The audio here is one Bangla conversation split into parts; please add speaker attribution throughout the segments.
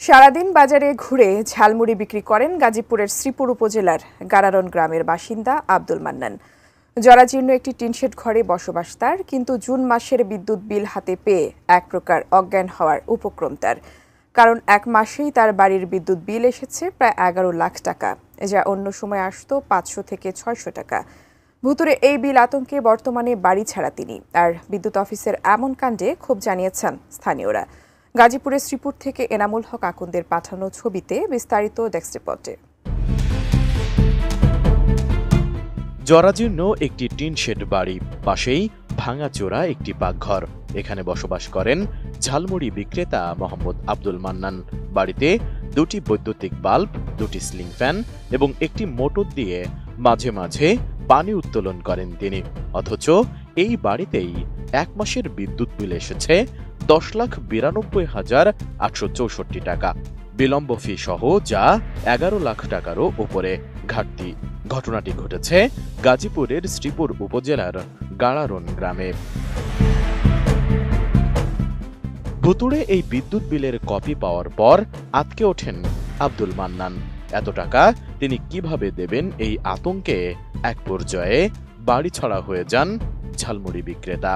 Speaker 1: সারাদিন বাজারে ঘুরে ঝালমুড়ি বিক্রি করেন গাজীপুরের শ্রীপুর উপজেলার গারারন গ্রামের বাসিন্দা আব্দুল মান্নান। জরাজীর্ণ একটি টিনশেড ঘরে বসবাস তার, কিন্তু জুন মাসের বিদ্যুৎ বিল হাতে পেয়ে এক প্রকার অজ্ঞান হওয়ার উপক্রম তার। কারণ এক মাসেই তার বাড়ির বিদ্যুৎ বিল এসেছে প্রায় 11 লাখ টাকা, যা অন্য সময় আসতো 500 থেকে 600 টাকা। ভুতুরে এই বিল আতঙ্কে বর্তমানে বাড়ি ছাড়া তিনি। আর বিদ্যুৎ অফিসের এমন কাণ্ডে ক্ষোভ জানিয়েছেন স্থানীয়রা। গাজীপুরের শ্রীপুর থেকে এনামুল হক আকন্দের পাঠানো ছবিতে বিস্তারিত ডেস্ক রিপোর্টে।
Speaker 2: জরাজীর্ণ একটি টিন শেড বাড়ি, পাশেই ভাঙাচোরা একটি পাকঘর। এখানে বসবাস করেন ঝালমুড়ি বিক্রেতা মোহাম্মদ আব্দুল মান্নান। বাড়িতে দুটি বৈদ্যুতিক বাল্ব, দুটি সিলিং ফ্যান এবং একটি মোটর দিয়ে মাঝে মাঝে পানি উত্তোলন করেন তিনি। অথচ এই বাড়িতেই এক মাসের বিদ্যুৎ বিল এসেছে 10,92,864 টাকা, বিলম্ব ফি সহ, যা 11 লাখ টাকারও উপরে ঘাটতি। ঘটনাটি ঘটেছে গাজীপুরের শ্রীপুর উপজেলার গারারন গ্রামে। ভুতুড়ে এই বিদ্যুৎ বিলের কপি পাওয়ার পর আতকে ওঠেন আব্দুল মান্নান। এত টাকা তিনি কিভাবে দেবেন, এই আতঙ্কে এক পর্যায়ে বাড়ি ছাড়া হয়ে যান ঝালমুড়ি বিক্রেতা।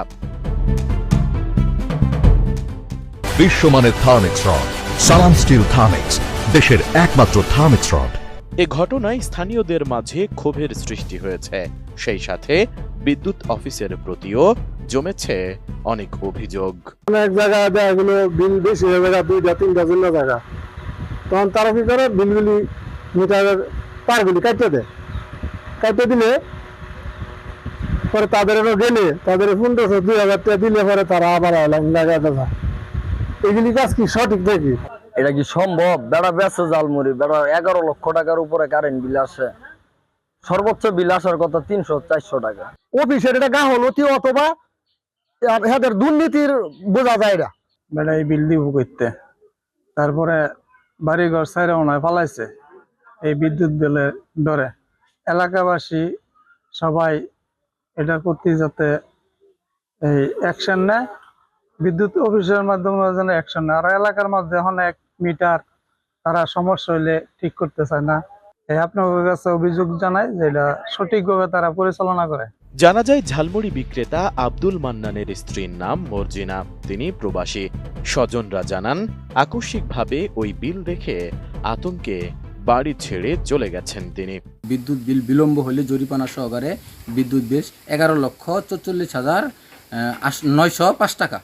Speaker 3: বিশ্বমানের থার্মিক্স রড, সালাম স্টিল থার্মিক্স, দেশের একমাত্র থার্মিক্স রড।
Speaker 2: এ ঘটনায় স্থানীয়দের মাঝে ক্ষোভের সৃষ্টি হয়েছে। সেই সাথে বিদ্যুৎ অফিসের প্রতিও জমেছে অনেক অভিযোগ।
Speaker 4: অনেক জায়গায় এগুলো বিল বেশি হয়ে যায়, 2-3 জন্য জায়গা, তখন তারা কি করে বিলগুলি মিটারের তারগুলি কাটতে দেয়। কাটতে দিলে পরে তাদের গেলে তাদের 1500-2000 টাকা দিলে পরে তারা আবার লাগাতে যায়। এগুলি কাজ কি সঠিক দেখি?
Speaker 5: এটা কি সম্ভব? বেড়া বেচে ঝালমুড়ি, বেড়া 11 লক্ষ টাকার উপরে কারেন্ট বিল আসে। সর্বোচ্চ বিল আসার কথা 300-400 টাকা।
Speaker 4: অফিসের এটা গাফলতি অথবা এদের দুর্নীতির বোঝা যায় না।
Speaker 6: বেড়া এই বিল দিব করতে, তারপরে বাড়িঘর সাইরা ওনায় ফালাইছে এই বিদ্যুৎ বিলের ডরে। এলাকাবাসী সবাই এটা করতে যাতে এই অ্যাকশন নেয়, বিদ্যুৎ অফিসের মাধ্যমে যেন অ্যাকশন নেয়। আর এলাকার মধ্যে এখন এক মিটার তারা সমস্যা হইলে ঠিক করতে চায় না। আপনার কাছে অভিযোগ জানায় যে এটা সঠিকভাবে তারা পরিচালনা করে।
Speaker 2: জানা যায় ঝালমুড়ি বিক্রেতা আব্দুল মান্নানের স্ত্রীর নাম মর্জিনা, তিনি প্রবাসী। স্বজনরা জানান আকস্মিকভাবে ওই বিল দেখে আতঙ্কে বাড়ি ছেড়ে চলে গেছেন তিনি।
Speaker 7: বিদ্যুৎ বিল বিলম্ব হলে জরিমানা সহকারে বিদ্যুৎ বিল 11,44,905 টাকা।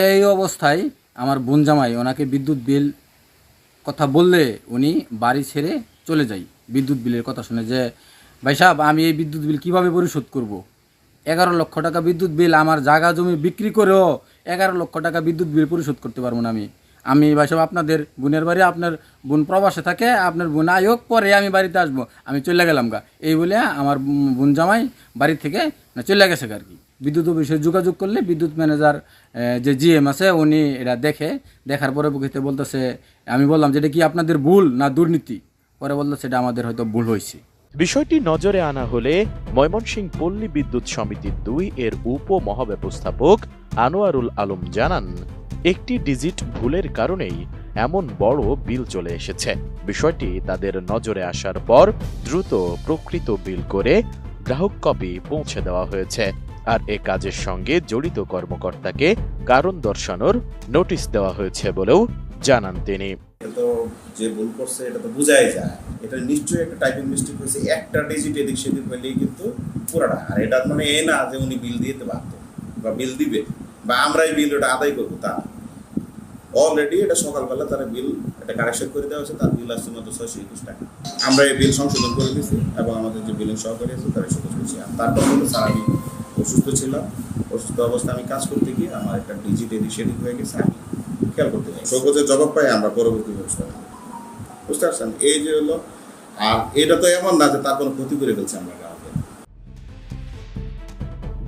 Speaker 7: এই অবস্থায় আমার বোন জামাই ওনাকে বিদ্যুৎ বিল কথা বললে উনি বাড়ি ছেড়ে চলে যায়। বিদ্যুৎ বিলের কথা শুনে যে ভাই সাহেব, আমি এই বিদ্যুৎ বিল কিভাবে পরিশোধ করব? 11 লক্ষ টাকা বিদ্যুৎ বিল, আমার জায়গা জমি বিক্রি করেও 11 লক্ষ টাকা বিদ্যুৎ বিল পরিশোধ করতে পারবো না আমি ভাই সাহেব, আপনাদের বোনের বাড়ি, আপনার বোন প্রবাসে থাকে, আপনার বোন আয়োগ পরে আমি বাড়িতে আসবো, আমি চলে গেলাম গা। এই বলে আমার বোন জামাই বাড়ি থেকে চলে গেছে আর কি। বিদ্যুৎ অফিসে যোগাযোগ করলে বিদ্যুৎ ম্যানেজার যে জিএম আছে উনি এটা দেখার পরে বলতেছে, আমি বললাম যে এটা কি আপনাদের ভুল না দুর্নীতি? পরে বলতেছে এটা আমাদের হয়তো ভুল হয়েছে।
Speaker 2: বিষয়টি নজরে আনা হলে ময়মনসিংহ পল্লী বিদ্যুৎ সমিতি 2 এর উপমহাব্যবস্থাপক আনোয়ারুল আলম জানান, একটি ডিজিট ভুলের কারণেই এমন বড় বিল চলে এসেছে। বিষয়টি তাদের নজরে আসার পর দ্রুত প্রকৃত বিল করে গ্রাহক কপি পৌঁছে দেওয়া হয়েছে। আর এ কাজের সঙ্গে জড়িত কর্মকর্তাকে কারণ দর্শানোর নোটিশ দেওয়া হয়েছে বলেও জানান তিনি।
Speaker 8: তো যে ভুল করছে এটা তো বোঝাই যায়, এটা নিশ্চয়ই একটা টাইপিং মিস্টেক হয়েছে। একটা ডিজিট এদিক সেদিক হইলেই কিন্তু পুরাটা। আর এটা মানে এ না যে উনি বিল দিতে বাধ্য বা বিল দিবে বা আমরাই বিল ওটা আদায় করবো, তা অলরেডি এটা সকালবেলা তারা বিল এটা কারেকশন করে দেওয়া হয়েছে। তার বিল আসছে মাত্র 621 টাকা। আমরা এই বিল সংশোধন করে দিয়েছি এবং আমাদের যে বিলিং সহকারী আছে তারা সেটা করছি। আর তারপর কিন্তু স্যার আমি অসুস্থ ছিলাম, অসুস্থ অবস্থা আমি কাজ করতে গিয়ে আমার একটা ডিজিট এদিক সেদিক হয়ে গেছে, আমি খেয়াল করতে যাই। সৌকজের জবাব পাই আমরা পরবর্তী ব্যবস্থা নেব, বুঝতে পারছেন? এই যে হলো, আর এটা তো এমন না যে তার কোনো ক্ষতি করে ফেলছে আমরা গ্রাহকের।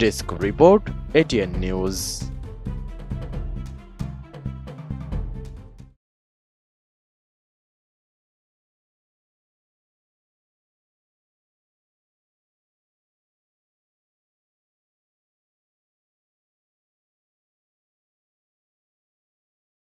Speaker 2: Desk report, ATN news.